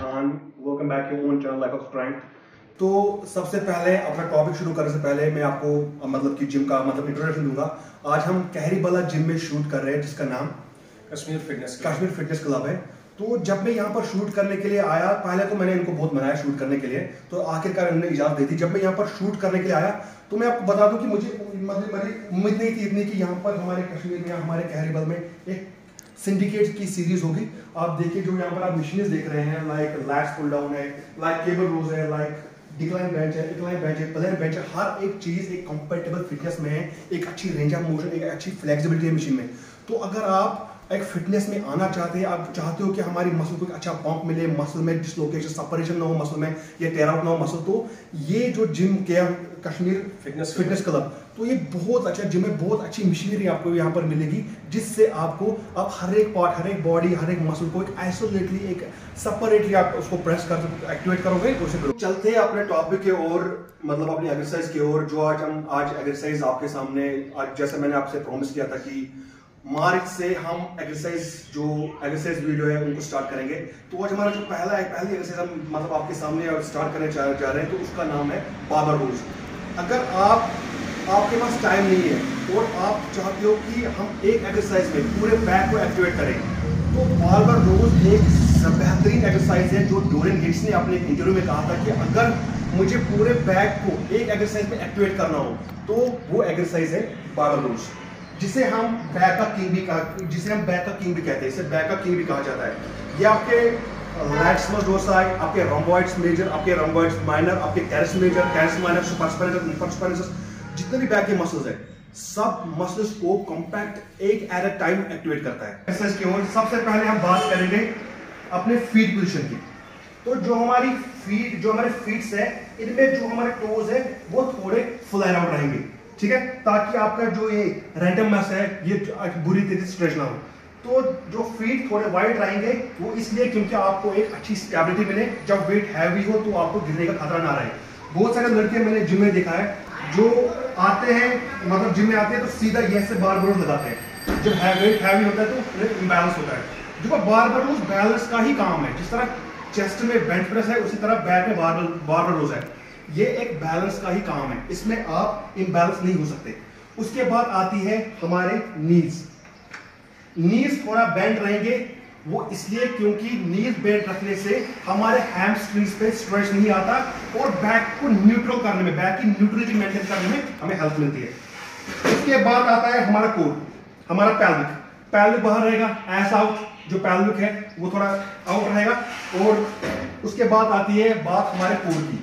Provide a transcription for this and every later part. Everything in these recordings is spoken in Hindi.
Khan, welcome back to own channel life of strength. तो सबसे पहले अपना टॉपिक शुरू करने से पहले मैं आपको मतलब कि जिम का इंट्रोडक्शन दूंगा। आज हम कहरीबाला जिम में शूट कर रहे हैं जिसका नाम कश्मीर फिटनेस क्लब है। तो जब मैं यहाँ पर शूट करने के लिए आया, पहले तो मैंने इनको बहुत मनाया शूट करने के लिए, तो आखिरकार इन्होंने इजाजत दी थी। जब मैं यहाँ पर शूट करने के लिए आया तो मैं आपको बता दूं कि मुझे मेरी उम्मीद नहीं थी इतनी कि यहाँ पर हमारे कश्मीर में, हमारे कहरीबाल में एक सिंडिकेट की सीरीज होगी। आप देखिए जो यहाँ पर आप मशीनें देख रहे हैं, लाइक लैट्स पुल डाउन है, लाइक केबल रोज है, लाइक डिक्लाइन बेंच है, इंक्लाइन बेंच है, प्लेन बेंच है, हर एक चीज एक कंफर्टेबल फिटनेस में है, एक अच्छी रेंज ऑफ मोशन, एक अच्छी फ्लेक्सिबिलिटी है मशीन में। तो अगर आप एक फिटनेस में आना चाहते हैं, आप चाहते हो कि हमारी मसल को एक अच्छा पंप मिले, मसल में डिसलोकेशन सेपरेशन ना हो मसल में, या टेयर आउट ना हो मसल, तो ये जो जिम के कश्मीर फिटनेस क्लब, तो ये बहुत अच्छा जिम है, बहुत अच्छी मशीनरी आपको यहाँ पर मिलेगी, जिससे आपको आप हर एक पार्ट, हर एक बॉडी, हर एक मसल को एक आइसोलेटली, एक सेपरेटली आप उसको प्रेस कर एक्टिवेट करोगे तो उसे चलते हैं अपने टॉपिक के ओर, मतलब अपनी एक्सरसाइज की ओर। जो आज एक्सरसाइज आपके सामने, आज जैसे मैंने आपसे प्रॉमिस किया था कि मार्च से हम एक्सरसाइज वीडियो है उनको स्टार्ट करेंगे। तो आज हमारा जो पहली एक्सरसाइज हम आपके सामने स्टार्ट करने जा रहे हैं, तो उसका नाम है बार्बल रोज। अगर आपके पास टाइम नहीं है और आप चाहते हो कि हम एक एक्सरसाइज में पूरे बैक को एक्टिवेट करें, तो बार्बल रोज एक बेहतरीन एक्सरसाइज है। जो डोरिन हिट्स ने अपने इंटरव्यू में कहा था कि अगर मुझे पूरे बैक को एक एक्सरसाइज में एक्टिवेट करना हो तो वो एक्सरसाइज है बार्बल रोज, जिसे हम बैक का किंग भी कहते हैं। इसे बैक का किंग भी कहा जाता है। ये आपके लैटिस डोर्साई, आपके रोम्बॉइड्स मेजर, आपके रोम्बॉइड्स माइनर, आपके टेरेस मेजर, टेरेस माइनर, सुपरस्पाइनस, जितने भी बैक के मसल्स हैं, सब मसल्स को कॉम्पैक्ट एक एट अ टाइम एक्टिवेट करता है। एक्सरसाइज की ओर सबसे पहले हम बात करेंगे अपने फीट पोजीशन की। तो जो हमारे फीट्स है, इनमें जो हमारे टोज है वो थोड़े फ्लेयर आउट रहेंगे, ठीक है, ताकि आपका जो ये रैंडम मैस है ये बुरी तरीके से स्ट्रेच ना हो। तो जो फीट थोड़े वाइड रहेंगे वो इसलिए क्योंकि आपको एक अच्छी स्टेबिलिटी मिले, जब वेट हैवी हो तो आपको गिरने का खतरा ना रहे। बहुत सारे लड़के मैंने जिम में देखा है जो आते हैं, जिम में आते हैं तो सीधा ये से बारबल लगाते हैं। जब वेट हैवी होता है तो इम्बैलेंस होता है। जो बारबल बैलेंस का ही काम है, जिस तरह चेस्ट में बेंच प्रेस है उसी तरह बैक में बारबल रोज है। ये एक बैलेंस का ही काम है, इसमें आप इम्बैलेंस नहीं हो सकते। उसके बाद आती है हमारे नीज थोड़ा बेंड रहेंगे, वो इसलिए क्योंकि नीज बेंड रखने से हमारे हैमस्ट्रिंग्स पे स्ट्रेच नहीं आता और बैक को न्यूट्रल करने में, बैक की न्यूट्रलिटी मेंटेन करने में हमें हेल्प मिलती है। उसके बाद आता है हमारा कोर, हमारा पैल्विक बाहर रहेगा, एस आउट, जो पैल्विक है वो थोड़ा आउट रहेगा। और उसके बाद आती है बात हमारे कोर की।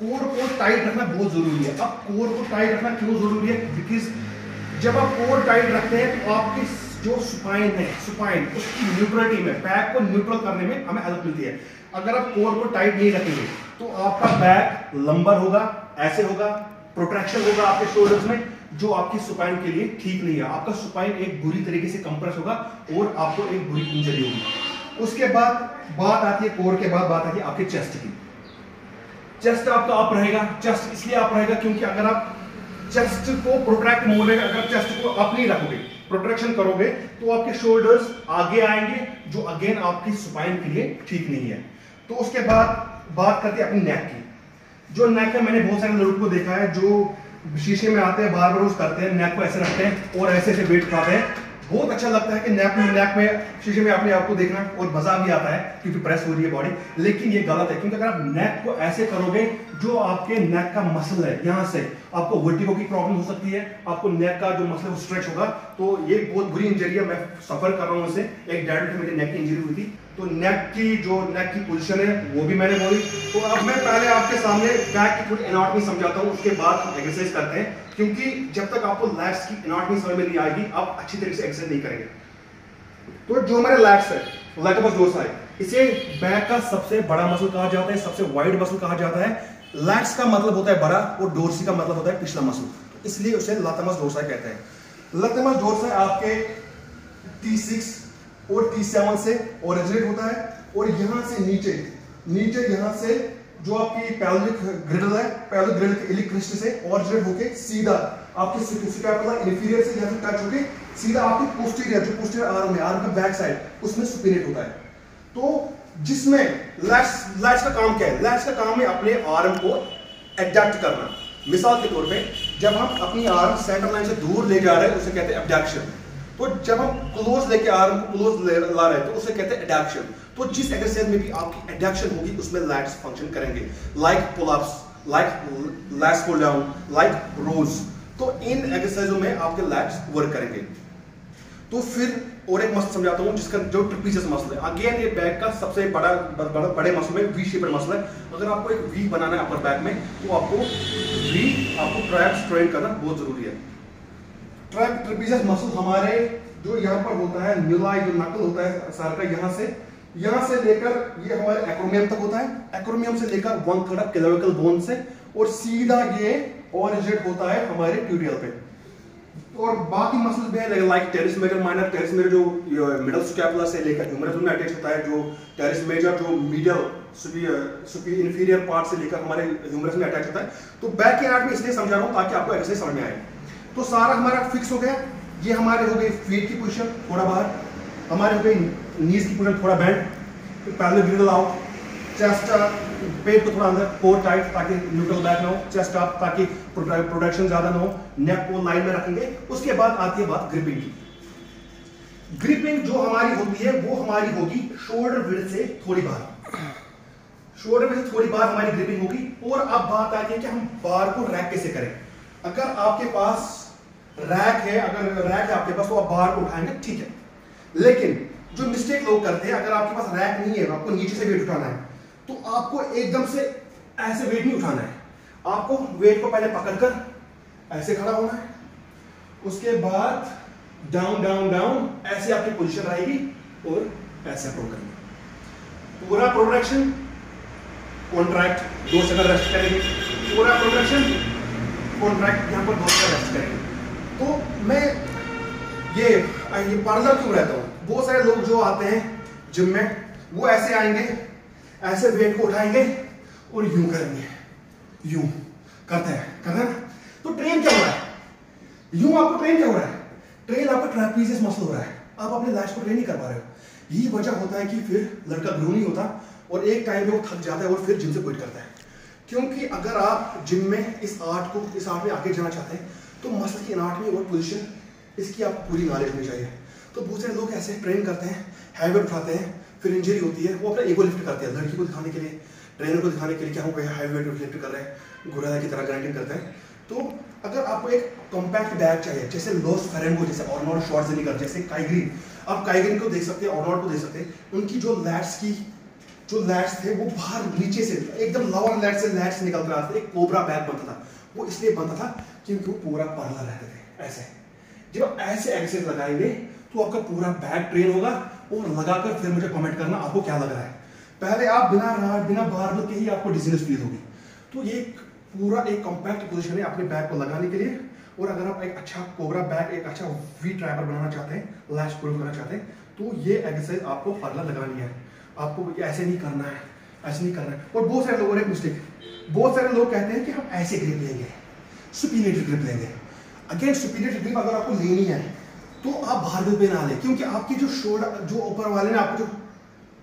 कोर को टाइट रखना बहुत जरूरी है। अब कोर को टाइट रखना क्यों जरूरी है? बिकॉज जब आप कोर टाइट रखते हैं तो आपकी जो स्पाइन उसकी न्यूट्रलिटी में, बैक को न्यूट्रल करने में हमें हेल्प मिलती है। अगर आप कोर को टाइट नहीं रखेंगे तो आपका बैक लंबर होगा, ऐसे होगा, प्रोट्रैक्शन होगा आपके शोल्डर्स में, जो आपकी स्पाइन के लिए ठीक नहीं है। आपका स्पाइन एक बुरी तरीके से कंप्रेस होगा और आपको एक बुरी इंजरी होगी। उसके बाद बात आती है, कोर के बाद बात आती है आपके चेस्ट की। चेस्ट आपका अप रहेगा। चेस्ट इसलिए अप रहेगा क्योंकि अगर आप चेस्ट को प्रोट्रैक्ट मोड में, अगर चेस्ट को अप नहीं रखोगे, प्रोट्रैक्शन करोगे, तो आपके शोल्डर्स आगे आएंगे, जो अगेन आपकी स्पाइन के लिए ठीक नहीं है। तो उसके बाद बात करते हैं अपनी नेक की। जो नेक है, मैंने बहुत सारे लोगों को देखा है जो शीशे में आते हैं, बार्बल रोज करते हैं, नेक को ऐसे रखते हैं और ऐसे वेट उठाते हैं। बहुत अच्छा लगता है कि नेक में शीशे में अपने आप को देखना, और मजा भी आता है क्योंकि प्रेस हो रही है बॉडी। लेकिन ये गलत है, क्योंकि अगर आप नेक को ऐसे करोगे, जो आपके नेक का मसल है, यहाँ से आपको वर्टिगो की प्रॉब्लम हो सकती है, आपको नेक का जो मसल है वो स्ट्रेच होगा। तो ये बहुत बुरी इंजरी है, मैं सफर कर रहा हूँ उससे। एक डैड को मेरी नेक की इंजरी हुई थी, तो नेक की पोजीशन है वो भी मैंने बोली। तो अब मैं पहले आपके सामने बैक की थोड़ी एनाटॉमी समझाता हूँ, उसके बाद हम एक्सरसाइज करते हैं, क्योंकि जब तक आपको लैट्स की एनाटॉमी समझ में नहीं आएगी आप अच्छी तरीके से एक्सरसाइज नहीं करेंगे। तो जो हमारे लैट्स है, लैटिस डोर्साई, इसे बैक का सबसे बड़ा मसल कहा जाता है, सबसे वाइड मसल कहा जाता है। लैट्स का मतलब होता है बड़ा और डोर्सी का मतलब होता है पिछला मसल, तो इसलिए उसे लैटिस डोर्साई कहते हैं। लैटिस डोर्साई आपके T6 और T7 से ओरिजिनेट होता है, और यहां से नीचे यहां से जो आपकी पैल्विक ग्रिडल है, पैल्विक ग्रिडल के इलिक क्रिस्ट से ओरिजिनेट होके सीधा आपकी स्कैपुला इंफीरियर से यहां से टच होके सीधा आपकी पोस्टीरियर, जो पोस्टीरियर आर्म है, आर्म का बैक साइड, उसमें सुपिनेट होता है। तो जिसमें लैट्स का काम क्या है? लैट्स का काम है अपने आर्म को एडजस्ट करना। मिसाल के तौर पे जब हम अपनी आर्म सेंटर लाइन से दूर ले जा रहे हैं उसे कहते हैं एबडक्शन। तो जब हम क्लोज लेके आर्म को क्लोज ला रहे हैं तो उसे कहते हैं एडक्शन। तो जिस एक्सरसाइज में भी आपकी एडक्शन होगी उसमें लैट्स फंक्शन करेंगे, like pull ups, like lats pull down, like rows. तो इन एक्सरसाइजों में आपके लैट्स वर्क करेंगे। तो फिर और एक मसल समझाता हूं जिसका जो ट्रापेजियस मसल है। अगेन ये बैक का सबसे बड़े मसल में वी शेपेड मसल है। अगर आपको एक वी बनाना है अपर बैक में तो आपको ट्राइसेप्स ट्रेन करना बहुत जरूरी है। ट्रापेजियस मसल हमारे जो यहाँ पर होता है न्यूलाई, जो नकल होता है सर का, यहाँ से लेकर ये हमारे एक्रोमियम तक होता है। एक्रोमियम से लेकर 1/3 क्लेविकल बोन से और सीधा ये ओरिजिनेट होता है हमारे ट्यूटियल पे। और बाकी मसल्स भी है like teres major minor. Teres major जो मिडल स्कैपुला से लेकर ह्यूमरस में अटैच होता है, जो टेरेस मेजर जो मीडियल इंफीरियर पार्ट से लेकर हमारे ह्यूमरस में अटैच होता है। तो बैक के एनाटॉमी इसलिए समझा रहा हूं ताकि आपको एक्सरसाइज समझ में आए। तो सारा हमारा फिक्स हो गया। ये हमारे हो गई फीट की पोजीशन थोड़ा बाहर, हमारे हो गई नीज की पोजीशन थोड़ा bend, parallel girdle out, chest पेट को थोड़ा अंदर, कोर टाइट ताकि न्यूट्रल बैक ना हो, चेस्ट अप ताकि प्रोडक्शन ज्यादा ना हो, नेक को लाइन में रखेंगे। उसके बाद आती है बात ग्रिपिंग की। ग्रिपिंग जो हमारी होती है वो हमारी होगी शोल्डर विड्थ से थोड़ी बाहर, शोल्डर विड्थ से थोड़ी बाहर हमारी ग्रिपिंग होगी। और अब बात आती है कि हम बार को रैक कैसे करें। अगर आपके पास रैक है, आपके पास तो आप बार को उठाएंगे, ठीक है। लेकिन जो मिस्टेक लोग करते हैं, अगर आपके पास रैक नहीं है, आपको नीचे से वेट उठाना है तो आपको एकदम से ऐसे वेट नहीं उठाना है। आपको वेट को पहले पकड़कर ऐसे खड़ा होना है, उसके बाद डाउन डाउन डाउन ऐसे आपकी पोजीशन रहेगी और ऐसे अप्रोच करेंगे। पूरा प्रोडक्शन कॉन्ट्रैक्ट, 2 सेकंड रेस्ट करेंगे। पूरा प्रोडक्शन कॉन्ट्रैक्ट, यहां पर 2 सेकंड रेस्ट करेंगे। तो मैं ये पार्लर क्यों रहता हूं? बहुत सारे लोग जो आते हैं जिम में वो ऐसे आएंगे, ऐसे वेट को उठाएंगे और यूं करेंगे, यूं करते हैं ना। तो ट्रेन क्या हो रहा है? यूं आपको ट्रेन क्या हो रहा है? ट्रेन आपका ट्रापेजियस मसल हो रहा है। आप अपने लैट्स को ट्रेन नहीं कर पा रहे हो। यही वजह होता है कि फिर लड़का ग्रो नहीं होता और एक टाइम पे वो थक जाता है और फिर जिम से क्विट करता है। क्योंकि अगर आप जिम में इस आर्ट में आगे जाना चाहते हैं तो मसल की एनाटॉमी और पोजीशन इसकी आपको पूरी नॉलेज होनी चाहिए। तो बहुत सारे लोग ऐसे ट्रेन करते हैं, हैवी वेट उठाते हैं, फिर इंजरी होती है, वो अपना ईगो लिफ्ट करते हैं लड़की को दिखाने के लिए, ट्रेनर को दिखाने के लिए, क्या हम हैवी वेट लिफ्ट कर रहे हैं, गोरिल्ला की तरह ग्राइंडिंग करते हैं। तो अगर आपको एक कॉम्पैक्ट बैग चाहिए, जैसे लोस फेरेंगो, जैसे आर्नोल्ड श्वार्ज़नेगर, जैसे काइग्रीन, आप काइग्रीन को देख सकते हैं, आर्नोल्ड को देख सकते हैं, उनकी जो लैट्स थे वो बाहर नीचे से एकदम लोअर लैट्स से लैट्स निकल रहा था, एक कोबरा बैग बनता था। वो इसलिए बनता था क्योंकि वो पूरा पार्लर रहते थे ऐसे। जब आप ऐसे एक्सरसाइज लगाएंगे तो आपका पूरा बैग ट्रेन होगा। और लगाकर फिर मुझे कमेंट करना आपको क्या लग रहा है। पहले आप बिना बार के ही आपको डिजीनेस फील होगी। तो ये पूरा एक कॉम्पैक्ट पोजीशन है अपने बैग को लगाने के लिए। और अगर आप एक अच्छा कोबरा बैग, एक अच्छा वी ट्राइबर बनाना चाहते हैं, लैट्स पुल करना चाहते हैं, तो ये एक्सरसाइज आपको पार्लर लगानी है। आपको ऐसे नहीं करना है, ऐसे नहीं करना है। और बहुत सारे लोगों ने मिस्टेक, बहुत सारे लोग कहते हैं कि हम ऐसे ग्रिप लेंगे, सुपीरियर ग्रिप लेंगे। अगेन सुपीरियर ग्रिप अगर आपको लेनी है तो आप बारबेल पे ना लें, क्योंकि आपकी जो शोल्डर, जो ऊपर वाले ने आपको जो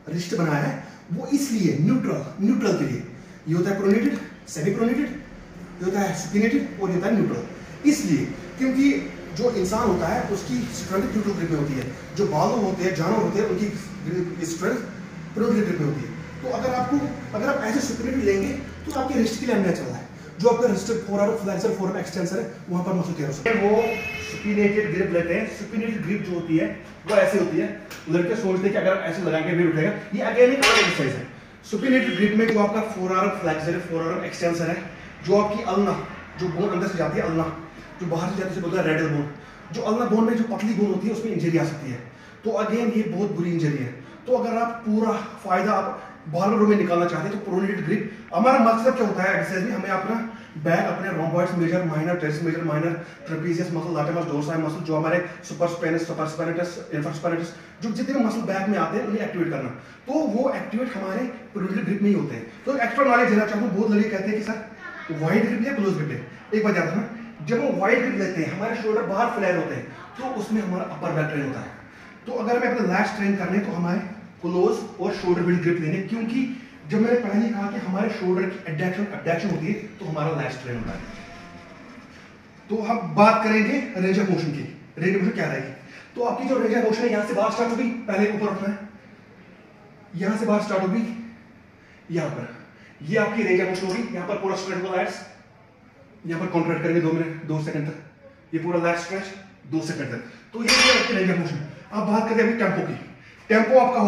रिस्ट बनाया है वो इसलिए न्यूट्रल के लिए। ये होता है प्रोनेटेड, सेमी प्रोनेटेड, ये होता है सुपीनेटेड और ये होता है न्यूट्रल। इसलिए क्योंकि जो इंसान होता है उसकी स्ट्रेंथ न्यूट्रल ग्रिप में होती है, जो बालों होते हैं, जानवर होते हैं, उनकी स्ट्रेंथ प्रोनेटेड ग्रिप में होती है। तो अगर आप ऐसे सुपीनेटेड लेंगे तो आपके रिस्ट के लिए अन्याय चल रहा है। जो आपका wrist forearm flexor, forearm extensor है, वहां पर मसल तेज हो सकता है। वो सुपीनेटेड ग्रिप लेते हैं। सुपीनेटेड ग्रिप जो होती है वो ऐसे होती है। लड़के सोचते हैं कि अगर ऐसे लगाएंगे वेट उठेगा। ये अगेन एक अलग एक्सरसाइज है। सुपीनेटेड ग्रिप में जो आपका फोरआर्म फ्लेक्सर है, फोरआर्म एक्सटेंसर है, जो आपकी अल्ना, जो बोन अंदर से जाती है, अल्ना जो बाहर से जाती है, बोलता है रेडल बोन, जो अल्ना बोन में जो पतली बोन होती है उसमें इंजरी आ सकती है। तो अगेन ये बहुत बुरी इंजरी है। तो अगर आप पूरा फायदा आप बार्बर में निकालना चाहते हैं तो प्रोनेटेड ग्रिप। हमारा मकसद क्या होता है एक्सरसाइज में, हमें अपना बैक, अपने rhomboids major minor, teres major minor, trapezius muscle, latissimus dorsi muscle, जो हमारे सुपरस्पेनिस, सुपरस्पेनिटस, इंफ्रास्पेनिटस, जो जितने मसल बैक में आते हैं उन्हें एक्टिवेट करना। तो वो एक्टिवेट हमारे प्रोनेटेड ग्रिप में ही होते हैं। तो एक्स्ट्रा नॉलेज देना चाहूँ, बहुत लड़के कहते हैं कि सर वाइड ग्रिप या क्लोज ग्रिप है। एक बात याद रखना, जब हम वाइड ग्रिप लेते हैं हमारे शोल्डर बाहर फ्लैट होते हैं, तो उसमें हमारा अपर बैक ट्रेन होता है। तो अगर हमें अपने लैट्स ट्रेन करने तो हमारे क्लोज और शोल्डर बिल्ड ग्रिप लेने, क्योंकि जब मैंने पहले कहा कि हमारे शोल्डर की एडक्शन होती है तो हमारा लैट स्ट्रेन होता है। तो हम बात करेंगे रेंज ऑफ मोशन की। रेंज ऑफ मोशन क्या रहेगी? तो आपकी जो रेंज ऑफ मोशन है यहां से बाहर स्टार्ट होगी, पहले ऊपर उठना है, यहां से बाहर स्टार्ट होगी यहां पर, ये आपकी रेंज ऑफ मोशन होगी। यहां पर पूरा स्ट्रेच होगा लैट्स, यहां पर कॉन्ट्रैक्ट करेंगे 2 सेकंड तक, ये पूरा लैट स्ट्रेच 2 सेकंड तक। तो ये आपकी रेंज ऑफ मोशन। अब बात करें अभी टेम्पो की। टेम्पो आपका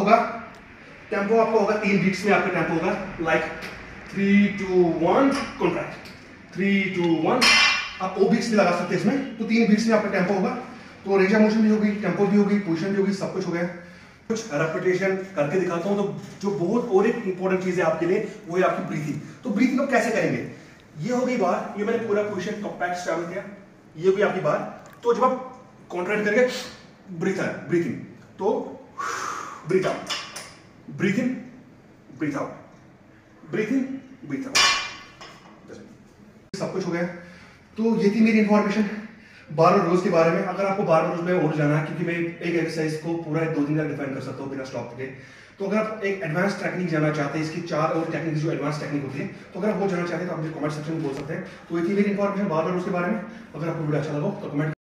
होगा 3 बीट्स में आपका टेम्पो होगा, लाइक 3 2 1 कॉन्ट्रैक्ट, 3 2 1। आप ओ बीट्स भी लगा सकते हैं इसमें, तो 3 बीट्स में आपका टेम्पो होगा। तो रेंज ऑफ मोशन भी होगी, टेम्पो भी होगी, पोजीशन भी होगी, सब कुछ हो गया। कुछ रेपिटेशन करके दिखाता हूं। तो जो बहुत और एक इंपॉर्टेंट चीज है आपके लिए वो है आपकी ब्रीथिंग। तो ब्रीथिंग आप कैसे करेंगे? ये हो गई बार, ये मैंने पूरा पोजीशन कॉम्पैक्ट स्टाइल किया, ये हो गई आपकी बार। तो जब आप कॉन्ट्रैक्ट करके ब्रीथिंग, तो ब्रीथ आउट, ब्रीथ इन, ब्रीथ आउट, ब्रीथ इन, ब्रीथ आउट, सब कुछ हो गया। तो ये थी मेरी इंफॉर्मेशन बारबेल रोज के बारे में। अगर आपको बारबेल रोज में और जाना है, क्योंकि मैं एक एक्सरसाइज को पूरा 2 दिन तक डिफाइन कर सकता हूँ बिना स्टॉप के, तो अगर आप एक एडवांस टेक्निक जाना चाहते हैं, इसकी 4 और टेक्निक जो एडवांस टेक्निक होती है, तो अगर आप वो जाना चाहते हैं तो आप मुझे कमेंट सेक्शन में बोल सकते हैं। तो ये थी मेरी इंफॉर्मेशन बारबेल रोज के बारे में। अगर आपको वीडियो अच्छा लगा तो कमेंट